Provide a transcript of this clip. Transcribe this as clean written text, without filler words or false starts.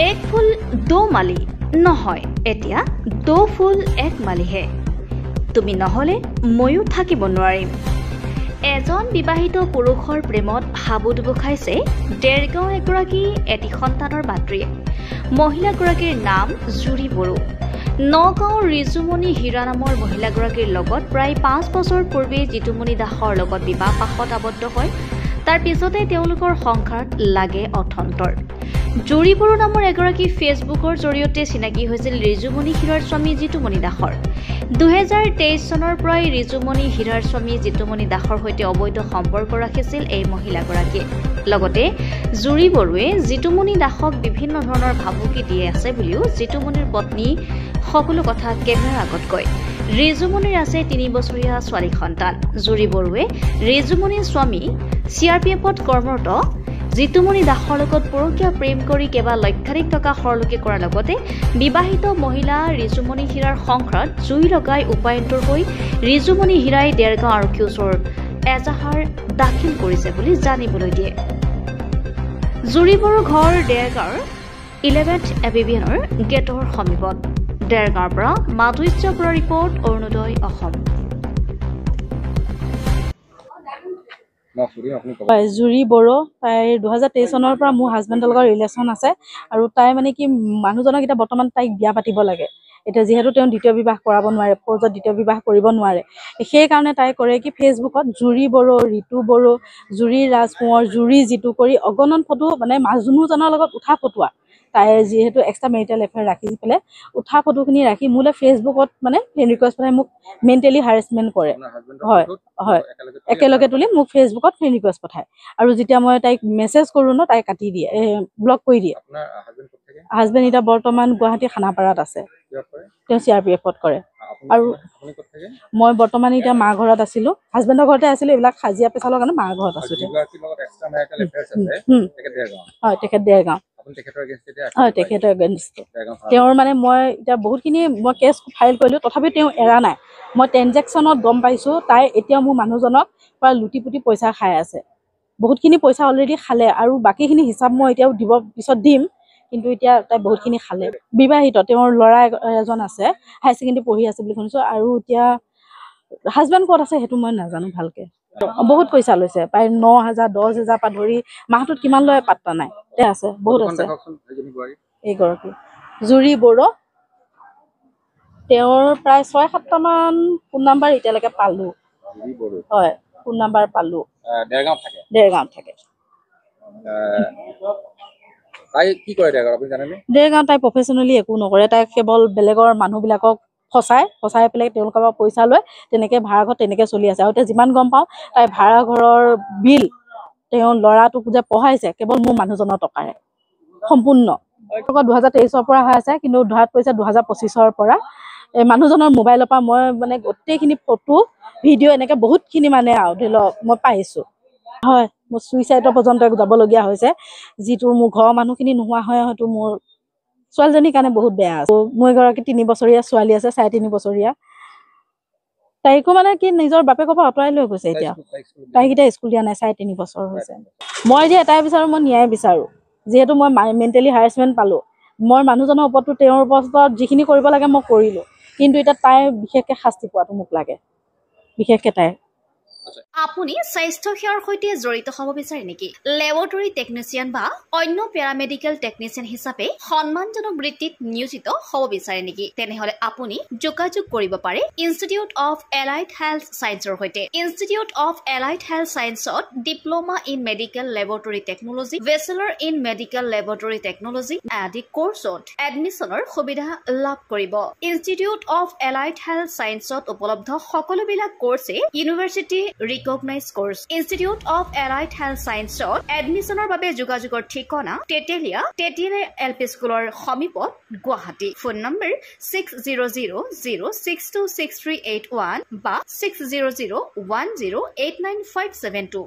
এক ফুল দো মালি নহয়, এতিয়া দো ফুল এক মালিহে। তুমি নহলে ময়ো থাকিব নোৱাৰিম। এজন বিবাহিত পুৰুষৰ প্ৰেমত হাবুডুবু খাইছে ডেৰগাঁও এগৰাকী এটি সন্তানৰ মাতৃয়ে। মহিলাগৰাকীৰ নাম জুৰি বড়ো। নগাঁও ৰিজুমণি হীৰা নামৰ মহিলাগৰাকীৰ লগত প্ৰায় 5 বছৰ পূৰ্বে জিতুমণি দাসৰ লগত বিবাহ পাশত আবদ্ধ হয়। তাৰ পিছতে তেওঁলোকৰ সংসাৰত লাগে অথন্তৰ। জুৰি বড়ো নামৰ এগৰাকী ফেচবুকৰ জৰিয়তে চিনাকি হৈছিল ৰিজুমণি হীৰাৰ স্বামী জিতুমণি দাসৰ। 2023 চনৰ পৰাই ৰিজুমণি হীৰাৰ স্বামী জিতুমণি দাসৰ সৈতে অবৈধ সম্পৰ্ক ৰাখিছিল এই মহিলাগৰাকীয়ে। লগতে জুৰি বড়োৱে জিতুমণি দাসক বিভিন্ন ধৰণৰ ভাবুকি দিয়ে আছে বুলিও জিতুমণিৰ পত্নী সকলো কথা কেমেৰাৰ আগত কয়। ৰিজুমণিৰ আছে 3 বছৰীয়া ছোৱালী সন্তান। জুৰি বড়োৱে ৰিজুমণিৰ স্বামী CRPFত কৰ্মৰত জিতুমণি দাসৰ লগত পৰকীয়া প্ৰেম কৰি কেইবা লক্ষাধিক টকা সৰলকি কৰাৰ লগতে বিবাহিত মহিলা ৰিজুমণি হীৰাৰ সংসাৰত জুই লগাই উপায়ন্তৰ হৈ ৰিজুমণি হীৰাই ডেৰগাঁও আৰক্ষী ওচৰত এজাহাৰ দাখিল কৰিছে বুলি জানিবলৈ দিয়ে। জুৰি বড়োৰ ঘৰ ডেৰগাঁৱৰ 11th এভিভিয়নৰ গেটৰ সমীপত। ডেৰগাঁৱৰ পৰা মাধুৰ্য বৰুৱা ৰিপৰ্ট, অৰুণোদয় অসম। জুৰি বড়ো তাইৰ 2023 চনৰ পৰা মোৰ হাজবেণ্ডৰ লগত ৰিলেশ্যন আছে আৰু তাই মানে কি মানুহজনক এতিয়া বৰ্তমান তাইক বিয়া পাতিব লাগে। এতিয়া যিহেতু তেওঁ দ্বিতীয় বিবাহ কৰাব নোৱাৰে, ফৌজত দ্বিতীয় বিবাহ কৰিব নোৱাৰে, সেইকাৰণে তাই কৰে কি ফেচবুকত জুৰি বড়ো, ঋতু বড়ো, জুৰি ৰাজ কোঁৱৰ, জুৰি জিতু কৰি অগণন ফটো মানে মাজনুজনৰ লগত উঠা ফটোৱা। তাই যিহেতু এক্সট্ৰা মেৰিটেল এফেয়াৰ ৰাখি পেলাই উঠা ফটোখিনি ৰাখি মোলৈ ফেচবুকত মানে ফ্ৰেণ্ড ৰিকুৱেষ্ট পঠাই মোক মেণ্টেলি হাৰেছমেণ্ট কৰে। হয় হয়, একেলগে তুলি মোক ফেচবুকত ফ্ৰেণ্ড ৰিকুৱেষ্ট পঠায় আৰু যেতিয়া মই তাইক মেছেজ কৰোঁ ন, তাই কাটি দিয়ে, ব্লক কৰি দিয়ে। হাজবেণ্ড এতিয়া বৰ্তমান গুৱাহাটী খানাপাৰাত আছে, তেওঁ CRPFত কৰে। আৰু মই বৰ্তমান এতিয়া মা ঘৰত আছিলোঁ, হাজবেণ্ডৰ ঘৰতে আছিলোঁ, এইবিলাক হাজিৰা পেচালৰ কাৰণে মা ঘৰত আছোঁ। হয়, তেখেত ডেৰগাঁও। হয়, তেখেতৰ এগেইনষ্টে তেওঁৰ মানে মই এতিয়া বহুতখিনি মই কেছ ফাইল কৰিলোঁ, তথাপিও তেওঁ এৰা নাই। মই ট্ৰেনজেকশ্যনত গম পাইছোঁ তাই এতিয়াও মোৰ মানুহজনক পৰা লুটি পুটি পইচা খাই আছে। বহুতখিনি পইচা অলৰেডি খালে আৰু বাকীখিনি হিচাপ মই এতিয়াও পিছত দিম, কিন্তু এতিয়া তাই বহুতখিনি খালে। বিবাহিত, তেওঁৰ ল'ৰা এজন আছে, হায়াৰ ছেকেণ্ডেৰী পঢ়ি আছে বুলি শুনিছোঁ। আৰু এতিয়া হাজবেণ্ড ক'ত আছে সেইটো মই নাজানো ভালকৈ। বহুত পইচা লৈছে, প্ৰায় 9,000 10,000 পৰা ধৰি মাহটোত কিমান লয় পাত্তা নাই। আছে বহুত আছে। এইগৰাকী জুৰি বড়ো, তেওঁৰ প্ৰায় 6-7টামান ফোন নাম্বাৰ এতিয়ালৈকে পালোঁ। হয়, ফোন নাম্বাৰ পালোঁ। ডেৰগাঁৱত থাকে। ডেৰগাঁৱত তাই প্ৰফেচনেলি একো নকৰে। তাই কেৱল বেলেগৰ মানুহবিলাকক ফচাই পেলাই তেওঁলোকৰ পৰা পইচা লয়, তেনেকৈ ভাড়া ঘৰত তেনেকৈ চলি আছে। আৰু এতিয়া যিমান গম পাওঁ তাই ভাড়া ঘৰৰ বিল তেওঁ ল'ৰাটোক যে পঢ়াইছে কেৱল মোৰ মানুহজনৰ টকাৰে সম্পূৰ্ণ। 2023ৰ পৰা হৈ আছে, কিন্তু ধৰাত পৰিছে 2025ৰ পৰা। মানুহজনৰ মোবাইলৰ পৰা মই মানে গোটেইখিনি ফটো ভিডিঅ' এনেকৈ বহুতখিনি মানে আৰু ধৰি লওক মই পাইছোঁ। হয়, মোৰ চুইচাইডৰ পৰ্যন্ত যাবলগীয়া হৈছে, যিটো মোৰ ঘৰৰ মানুহখিনি নোহোৱা হয় হয়তো মোৰ ছোৱালীজনীৰ কাৰণে বহুত বেয়া আছে। মোৰ এগৰাকী 3 বছৰীয়া ছোৱালী আছে, 3.5 বছৰীয়া। তাইকো মানে কি নিজৰ বাপেকৰ পৰা আঁতৰাই লৈ গৈছে। এতিয়া তাইক এতিয়া স্কুল দিয়া নাই, 3.5 বছৰ হৈছে। মই এতিয়া এটাই বিচাৰোঁ, মই ন্যায় বিচাৰোঁ। যিহেতু মই মেণ্টেলি হাৰেছমেণ্ট পালোঁ, মই মানুহজনৰ ওপৰতো তেওঁৰ ওপৰত যিখিনি কৰিব লাগে মই কৰিলোঁ, কিন্তু এতিয়া তাই বিশেষকৈ শাস্তি পোৱাটো মোক লাগে, বিশেষকৈ তাই। আপুনি স্বাস্থ্য সেৱাৰ সৈতে জড়িত হ'ব বিচাৰে নেকি? লেবৰেটৰী টেকনিচিয়ান বা অন্য পেৰামেডিকেল টেকনিচিয়ান হিচাপে সন্মানজনক বৃত্তিত নিয়োজিত হ'ব বিচাৰে নেকি? তেনেহলে আপুনি যোগাযোগ কৰিব পাৰে ইনষ্টিটিউট অফ এলাইড হেল্থ ছায়েন্সৰ সৈতে। ইনষ্টিটিউট অফ এলাইড হেল্থ ছায়েন্সত diploma in medical laboratory technology, bachelor in medical laboratory technology আদি কোৰ্চত এডমিশ্যনৰ সুবিধা লাভ কৰিব। ইনষ্টিটিউট অফ এলাইড হেল্থ ছায়েন্সত উপলব্ধ সকলোবিলাক কোৰ্চে university recognise course. Institute of allied health ছায়েন্সত এডমিশ্যনৰ বাবে যোগাযোগৰ ঠিকনা তেতেলিয়া LP স্কুলৰ সমীপত, গুৱাহাটী। ফোন নম্বৰ 6000626381 বা 6001089572।